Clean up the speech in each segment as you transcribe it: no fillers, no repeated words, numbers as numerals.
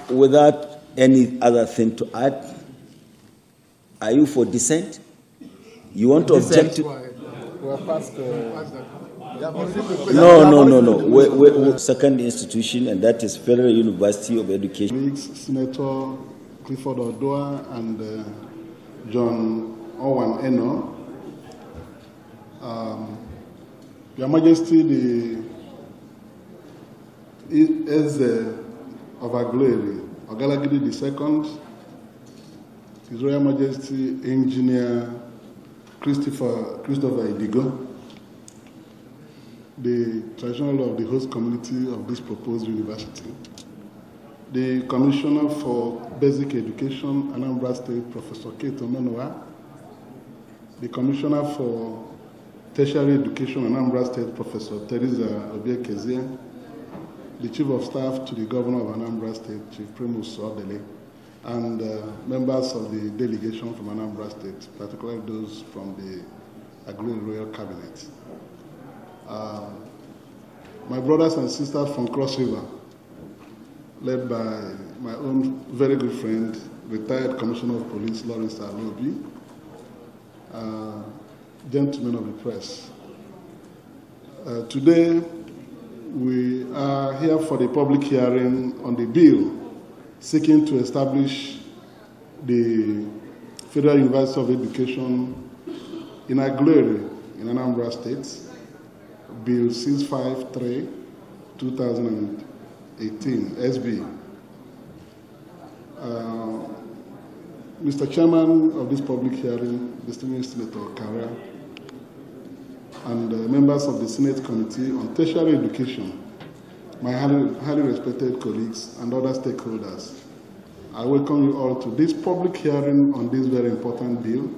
Without any other thing to add, are you for dissent? You want to object to? No. We're second institution, and that is Federal University of Education. Senator Clifford Odoa and John Owen Eno. Your Majesty, the Eze of Aguleri, Ogalagidi II, His Royal Majesty Engineer Christopher Idigo, the traditional of the host community of this proposed university, the Commissioner for Basic Education, Anambra State, Professor Keto Menoa, the Commissioner for Tertiary Education, Anambra State, Professor Teresa Obiekezie, the Chief of Staff to the Governor of Anambra State, Chief Primus Odele, and members of the delegation from Anambra State, particularly those from the Aguleri Royal Cabinet. My brothers and sisters from Cross River, led by my own very good friend, retired Commissioner of Police Lawrence Alobi, gentlemen of the press. Today, we are here for the public hearing on the bill seeking to establish the Federal University of Education in Aguleri, in Anambra State, Bill 653, 2018, SB. Mr. Chairman of this public hearing, distinguished Senator Karia, and members of the Senate Committee on Tertiary Education, my highly respected colleagues and other stakeholders, I welcome you all to this public hearing on this very important bill,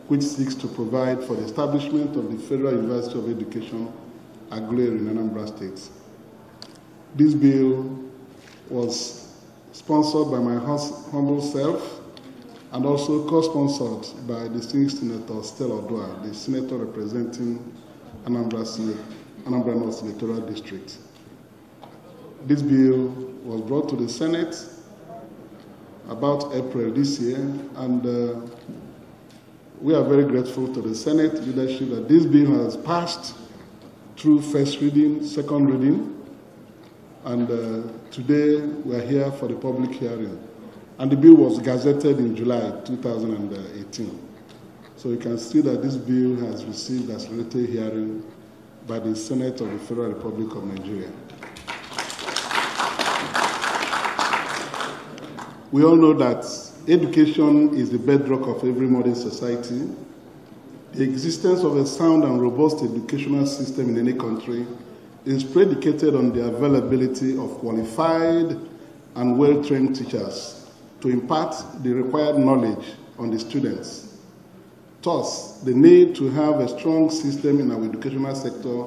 which seeks to provide for the establishment of the Federal University of Education, Aguleri in Anambra State. This bill was sponsored by my humble self and also co-sponsored by distinguished Senator Stella Odoa, the senator representing Anambra North Senatorial District. This bill was brought to the Senate about April this year, and we are very grateful to the Senate leadership that this bill has passed through first reading, second reading, and today we are here for the public hearing. And the bill was gazetted in July 2018. So you can see that this bill has received accelerated hearing by the Senate of the Federal Republic of Nigeria. We all know that education is the bedrock of every modern society. The existence of a sound and robust educational system in any country is predicated on the availability of qualified and well-trained teachers to impart the required knowledge on the students. Thus, the need to have a strong system in our educational sector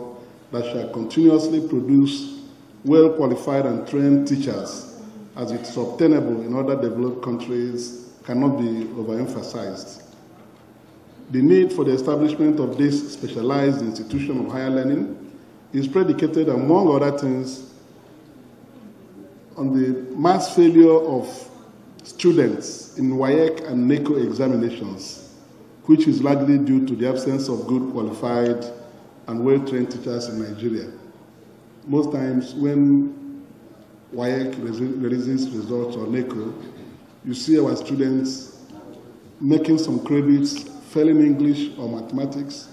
that shall continuously produce well-qualified and trained teachers, as it is obtainable in other developed countries, cannot be overemphasized. The need for the establishment of this specialized institution of higher learning is predicated, among other things, on the mass failure of students in WAEC and NECO examinations, which is largely due to the absence of good qualified and well-trained teachers in Nigeria. Most times when WAEC releases results or NECO, you see our students making some credits, failing English or mathematics.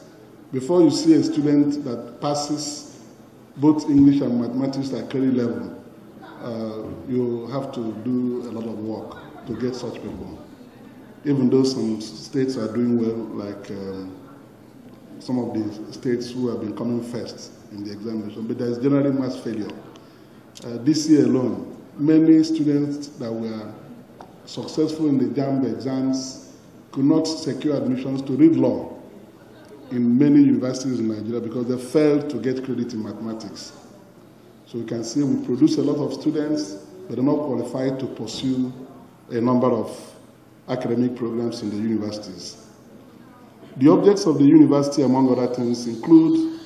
Before you see a student that passes both English and mathematics at credit level, you have to do a lot of work to get such people. Even though some states are doing well, like some of the states who have been coming first in the examination, but there is generally mass failure. This year alone, many students that were successful in the JAMB exams could not secure admissions to read law in many universities in Nigeria because they failed to get credit in mathematics. So you can see we produce a lot of students that are not qualified to pursue a number of academic programs in the universities. The objects of the university, among other things, include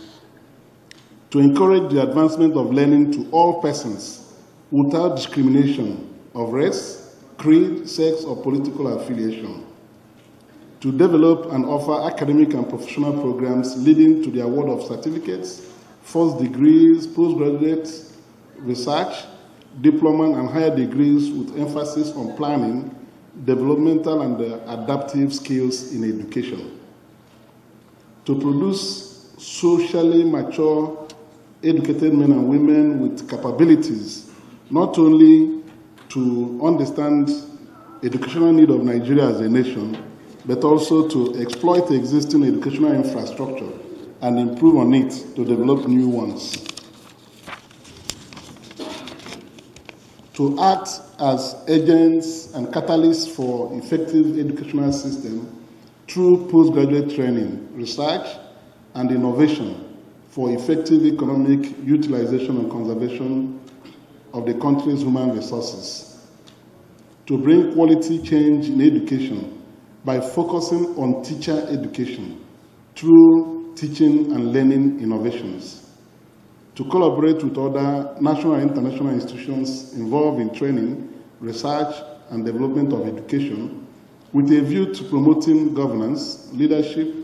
to encourage the advancement of learning to all persons without discrimination of race, creed, sex, or political affiliation. To develop and offer academic and professional programs leading to the award of certificates, first degrees, postgraduate research, diploma, and higher degrees with emphasis on planning, developmental, and adaptive skills in education. To produce socially mature, educated men and women with capabilities, not only to understand educational need of Nigeria as a nation, but also to exploit existing educational infrastructure and improve on it to develop new ones. To act as agents and catalysts for effective educational system through postgraduate training, research, and innovation for effective economic utilization and conservation of the country's human resources. To bring quality change in education by focusing on teacher education through teaching and learning innovations. To collaborate with other national and international institutions involved in training, research, and development of education with a view to promoting governance, leadership,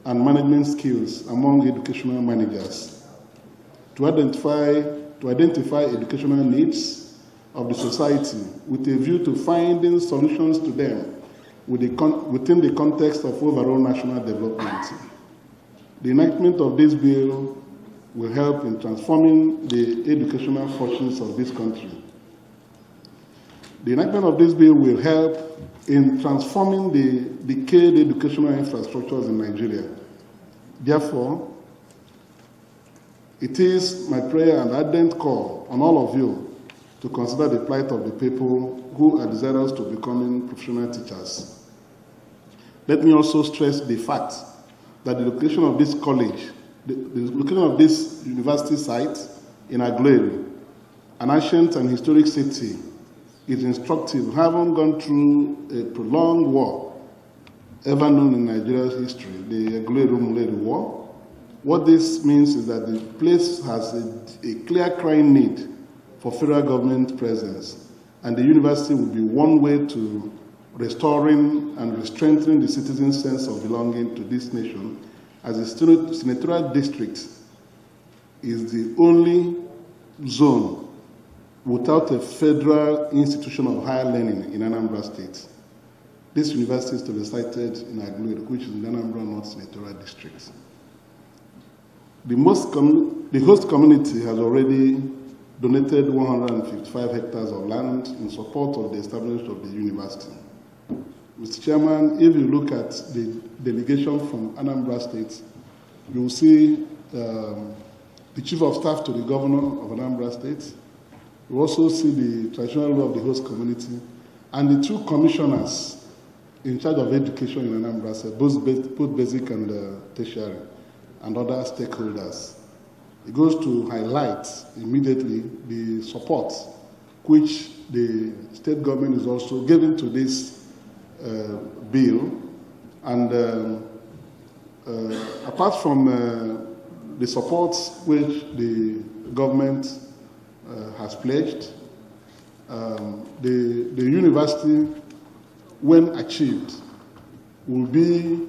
and management skills among educational managers. To identify educational needs of the society with a view to finding solutions to them within the context of overall national development. The enactment of this bill will help in transforming the educational fortunes of this country. The enactment of this bill will help in transforming the decayed educational infrastructures in Nigeria. Therefore, it is my prayer and ardent call on all of you to consider the plight of the people who are desirous to becoming professional teachers. Let me also stress the fact that the location of this college, the location of this university site in Aguleri, an ancient and historic city, is instructive, having gone through a prolonged war ever known in Nigeria's history, the Aguleri-Muleri War. What this means is that the place has a clear crying need for federal government presence, and the university will be one way to restoring and strengthening the citizens' sense of belonging to this nation, as the senatorial district is the only zone without a federal institution of higher learning in Anambra State. This university is to be sited in Aguleri, which is in the Anambra North Senatorial District. The host community has already donated 155 hectares of land in support of the establishment of the university. Mr. Chairman, if you look at the delegation from Anambra State, you will see the Chief of Staff to the Governor of Anambra State. You also see the traditional ruler of the host community and the two commissioners in charge of education in Anambra State, both basic and tertiary, and other stakeholders. It goes to highlight immediately the support which the state government is also giving to this bill. And apart from the support which the government has pledged, the university, when achieved, will be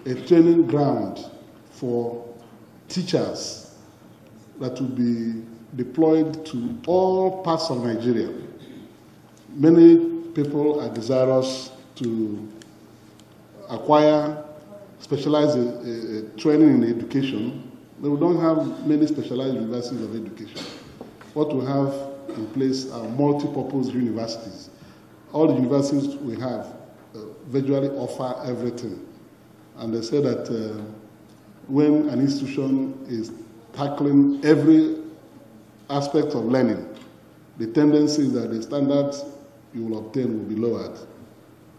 a training ground for teachers that will be deployed to all parts of Nigeria. Many people are desirous to acquire specialized training in education, but we don't have many specialized universities of education. What we have in place are multi-purpose universities. All the universities we have virtually offer everything. And they say that when an institution is tackling every aspect of learning, the tendency is that the standards you will obtain will be lowered.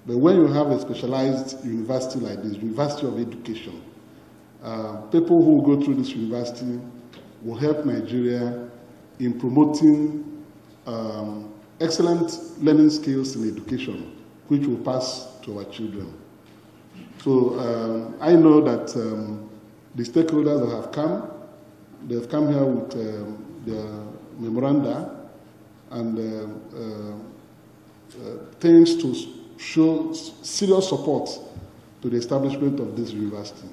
But when you have a specialized university like this, University of Education, people who go through this university will help Nigeria in promoting excellent learning skills in education, which will pass to our children. So I know that the stakeholders that have come, they've come here with their memoranda, and tends to show serious support to the establishment of this university.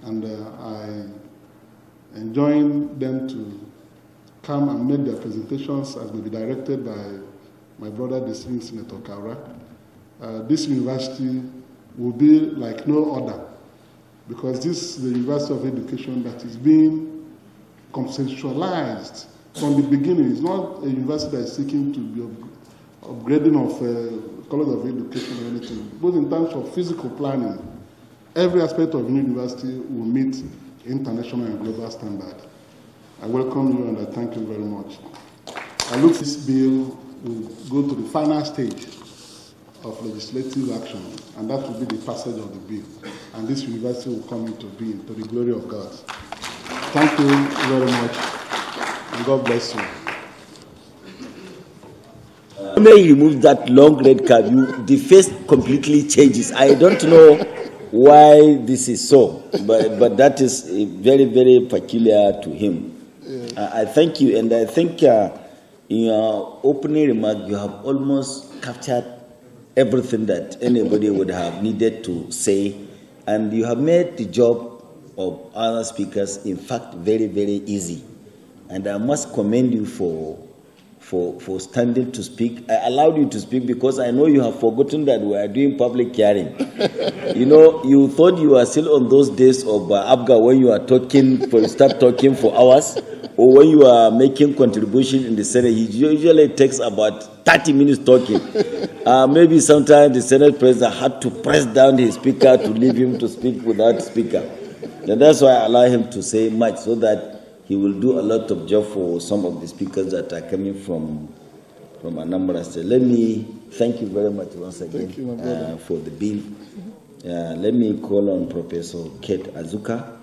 And I enjoin them to come and make their presentations as may be directed by my brother, the Senior Senator Kaura. This university will be like no other, because this is the University of Education that is being conceptualized from the beginning. It's not a university that is seeking to be upgrading of college of education or anything, both in terms of physical planning. Every aspect of the university will meet international and global standard. I welcome you and I thank you very much. I look this bill will go to the final stage of legislative action, and that will be the passage of the bill. And this university will come into being to the glory of God. Thank you very much, and God bless you. When you remove that long red card, the face completely changes. I don't know why this is so, but that is very, very peculiar to him. I thank you, and I think in your opening remark, you have almost captured everything that anybody would have needed to say, and you have made the job of other speakers, in fact, very, very easy. And I must commend you for standing to speak. I allowed you to speak because I know you have forgotten that we are doing public hearing. You know, you thought you were still on those days of ABGA when you are talking, start talking for hours, or when you are making contribution in the Senate. He usually takes about 30 minutes talking. Maybe sometimes the Senate president had to press down his speaker to leave him to speak without speaker. And that's why I allow him to say much, so that he will do a lot of job for some of the speakers that are coming from Anambra State. Let me thank you very much once again for the bill. Let me call on Professor Kate Azuka.